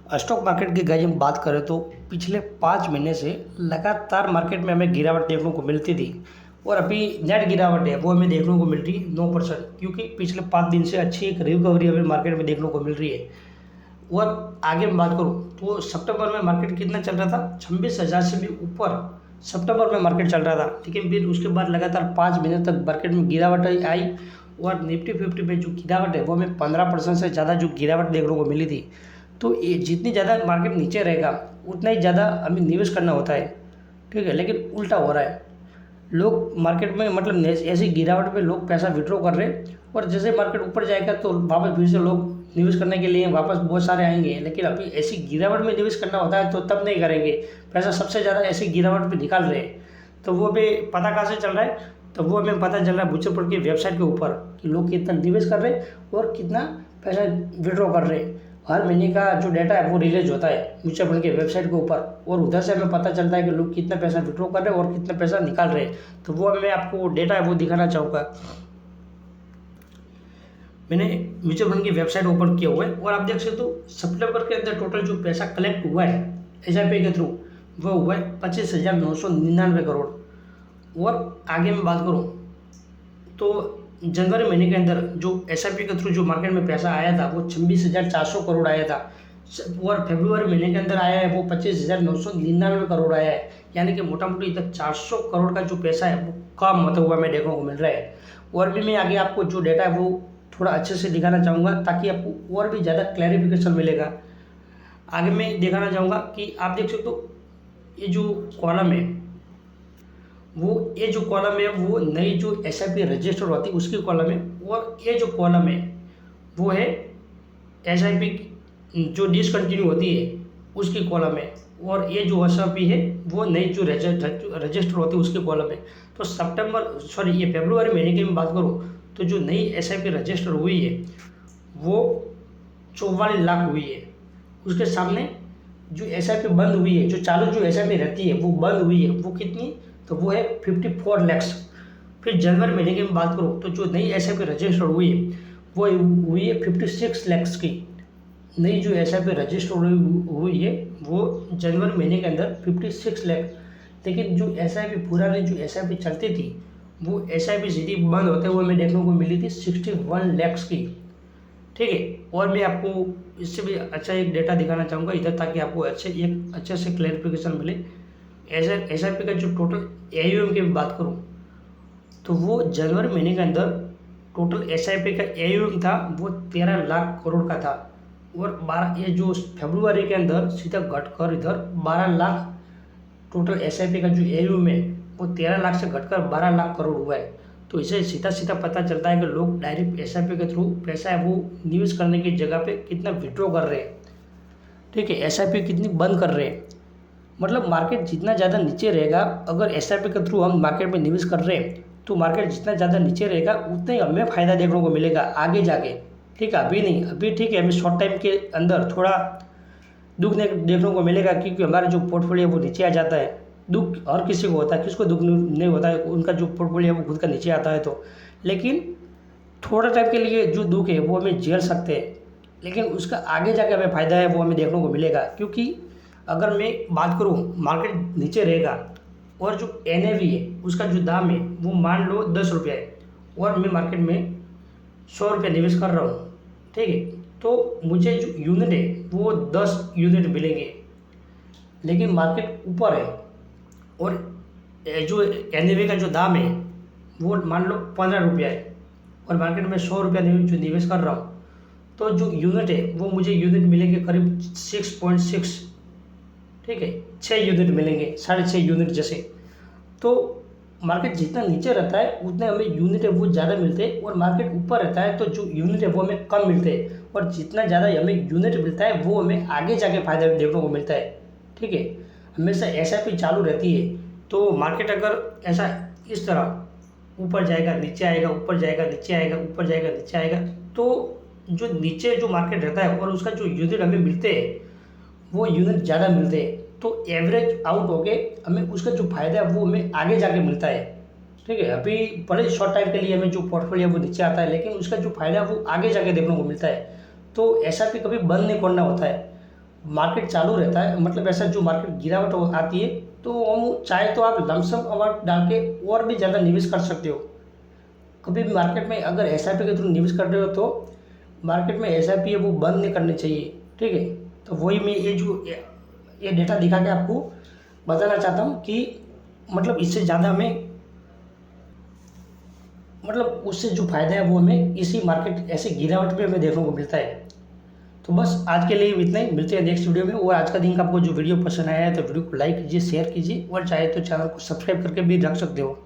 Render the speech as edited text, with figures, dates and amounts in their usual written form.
Stock market की guys हम बात करें तो पिछले 5 महीने से लगातार मार्केट में हमें गिरावट देखने को मिलती थी। और अभी नेट गिरावट है वो हमें देखने को मिल रही है 9%, क्योंकि पिछले 5 दिन से अच्छी एक रिकवरी हमें मार्केट में देखने को मिल रही है। और आगे मैं बात करूँ तो सितंबर में मार्केट कितना चल रहा था, 26,000 से भी ऊपर सितंबर में मार्केट चल रहा था। लेकिन फिर उसके बाद लगातार 5 महीने तक मार्केट में गिरावट आई और निफ्टी 50 में जो गिरावट है वो हमें 15% से ज़्यादा जो गिरावट देखने को मिली थी। तो ये जितनी ज़्यादा मार्केट नीचे रहेगा उतना ही ज़्यादा हमें निवेश करना होता है, ठीक है। लेकिन उल्टा हो रहा है, लोग मार्केट में मतलब ऐसी गिरावट में लोग पैसा विड्रॉ कर रहे हैं और जैसे मार्केट ऊपर जाएगा तो वापस फिर से लोग निवेश करने के लिए वापस बहुत सारे आएंगे। लेकिन अभी ऐसी गिरावट में निवेश करना होता है तो तब नहीं करेंगे, पैसा सबसे ज़्यादा ऐसी गिरावट में निकाल रहे हैं। तो वो भी पता कहाँ से चल रहा है, तो वो हमें पता चल रहा है म्यूचुअल फंड की वेबसाइट के ऊपर कि लोग कितना निवेश कर रहे हैं और कितना पैसा विड्रॉ कर रहे हैं। हर महीने का जो डाटा है वो रिलीज होता है म्यूचुअल फंड के वेबसाइट के ऊपर और उधर से हमें पता चलता है कि लोग कितना पैसा विड्रॉ कर रहे हैं और कितना पैसा निकाल रहे हैं। तो वो मैं आपको डेटा है वो दिखाना चाहूँगा। मैंने म्यूचुअल फंड की वेबसाइट ओपन किया हुआ है और आप देख सकते हो सितंबर के अंदर टोटल जो पैसा कलेक्ट हुआ है SIP के थ्रू वो हुआ है 25,999 करोड़। और आगे मैं बात करूँ तो जनवरी महीने के अंदर जो SIP के थ्रू जो मार्केट में पैसा आया था वो 26,400 करोड़ आया था। और फरवरी महीने के अंदर आया है वो 25,999 करोड़ आया है। यानी कि मोटा मोटी इधर 400 करोड़ का जो पैसा है वो कम होता हुआ हमें देखने को मिल रहा है। और भी मैं आगे आपको जो डेटा है वो थोड़ा अच्छे से दिखाना चाहूँगा ताकि आपको और भी ज़्यादा क्लैरिफिकेशन मिलेगा। आगे मैं दिखाना चाहूँगा कि आप देख सकते हो ये जो कॉलम है वो ये जो कॉलम है वो नई जो SIP रजिस्टर होती है उसकी कॉलम है। और ये जो कॉलम है वो है SIP जो डिसकंटिन्यू होती है उसकी कॉलम है। और ये जो SIP है वो नई जो रजिस्टर होती है उसकी कॉलम है। तो ये फरवरी महीने की मैं बात करूँ तो जो नई SIP रजिस्टर हुई है वो 44 लाख हुई है। उसके सामने जो SIP बंद हुई है, जो चालू जो SIP रहती है वो बंद हुई है, वो कितनी, तो वो है 54 लैक्स। फिर जनवरी महीने की मैं बात करूँ तो जो नई SIP रजिस्टर हुई है वो हुई है 56 लैक्स की। नई जो SIP रजिस्टर हुई है वो जनवरी महीने के अंदर 56 लाख। लेकिन जो SIP पुरानी जो SIP चलती थी वो SIP सीधी बंद होते हुए हमें देखने को मिली थी 61 लैक्स की, ठीक है। और मैं आपको इससे भी अच्छा एक डेटा दिखाना चाहूँगा इधर ताकि आपको अच्छे से क्लैरिफिकेशन मिले। SIP का जो टोटल AUM की बात करूँ तो वो जनवरी महीने के अंदर टोटल SIP का AUM था वो 13 लाख करोड़ का था। और 12 ये जो फरवरी के अंदर सीधा घटकर इधर 12 लाख टोटल SIP का जो AUM है वो 13 लाख से घटकर 12 लाख करोड़ हुआ है। तो इसे सीधा सीधा पता चलता है कि लोग डायरेक्ट SIP के थ्रू पैसा है वो निवेश करने की जगह पे कितना विड्रॉ कर रहे हैं, ठीक है। SIP कितनी बंद कर रहे हैं। मतलब मार्केट जितना ज़्यादा नीचे रहेगा, अगर SIP के थ्रू हम मार्केट में निवेश कर रहे हैं तो मार्केट जितना ज़्यादा नीचे रहेगा उतना ही हमें फ़ायदा देखने को मिलेगा आगे जाके, ठीक है। अभी नहीं, अभी ठीक है, हमें शॉर्ट टाइम के अंदर थोड़ा दुख देखने को मिलेगा क्योंकि हमारा जो पोर्टफोलियो वो नीचे आ जाता है। दुख हर किसी को होता है, किसको दुख नहीं होता है, उनका जो पोर्टफोलियो वो खुद का नीचे आता है तो। लेकिन थोड़ा टाइम के लिए जो दुख है वो हमें झेल सकते हैं, लेकिन उसका आगे जाके हमें फ़ायदा है वो हमें देखने को मिलेगा। क्योंकि अगर मैं बात करूँ मार्केट नीचे रहेगा और जो NAV है उसका जो दाम है वो मान लो 10 रुपये है और मैं मार्केट में 100 रुपये निवेश कर रहा हूँ, ठीक है। तो मुझे जो यूनिट है वो 10 यूनिट मिलेंगे। लेकिन मार्केट ऊपर है और जो NAV का जो दाम है वो मान लो 15 रुपया है और मार्केट में 100 रुपया जो निवेश कर रहा हूँ तो जो यूनिट है वो मुझे यूनिट मिलेंगे करीब 6.6, ठीक है। 6 यूनिट मिलेंगे, 6.5 यूनिट जैसे। तो मार्केट जितना नीचे रहता है उतने हमें यूनिट है वो ज़्यादा मिलते हैं और मार्केट ऊपर रहता है तो जो यूनिट है वो हमें कम मिलते हैं। और जितना ज़्यादा हमें यूनिट मिलता है वो हमें आगे जाके फ़ायदा देखने को मिलता है, ठीक है। हमेशा SIP चालू रहती है तो मार्केट अगर ऐसा इस तरह ऊपर जाएगा नीचे आएगा, ऊपर जाएगा नीचे आएगा, ऊपर जाएगा नीचे आएगा, तो जो नीचे जो मार्केट रहता है और उसका जो यूनिट हमें मिलते हैं वो यूनिट ज़्यादा मिलते हैं तो एवरेज आउट हो गए हमें उसका जो फ़ायदा है वो हमें आगे जाके मिलता है, ठीक है। अभी बड़े शॉर्ट टाइम के लिए हमें जो पोर्टफोलियो वो नीचे आता है लेकिन उसका जो फ़ायदा है वो आगे जाके देखने को मिलता है। तो SIP कभी बंद नहीं करना होता है, मार्केट चालू रहता है, मतलब ऐसा जो मार्केट गिरावट आती है तो हम चाहे तो आप लमसम अमाउंट डाल के और भी ज़्यादा निवेश कर सकते हो। कभी भी मार्केट में अगर एसआईपी के थ्रू निवेश कर रहे हो तो मार्केट में एसआईपी है वो बंद नहीं करनी चाहिए, ठीक है। तो वही मैं ये डेटा दिखा के आपको बताना चाहता हूँ कि मतलब इससे ज़्यादा हमें मतलब उससे जो फ़ायदा है वो हमें इसी मार्केट ऐसे गिरावट पे हमें देखने को मिलता है। तो बस आज के लिए इतना ही, मिलते हैं नेक्स्ट वीडियो में। और आज का दिन का आपको जो वीडियो पसंद आया है तो वीडियो को लाइक कीजिए, शेयर कीजिए और चाहे तो चैनल को सब्सक्राइब करके भी रख सकते हो।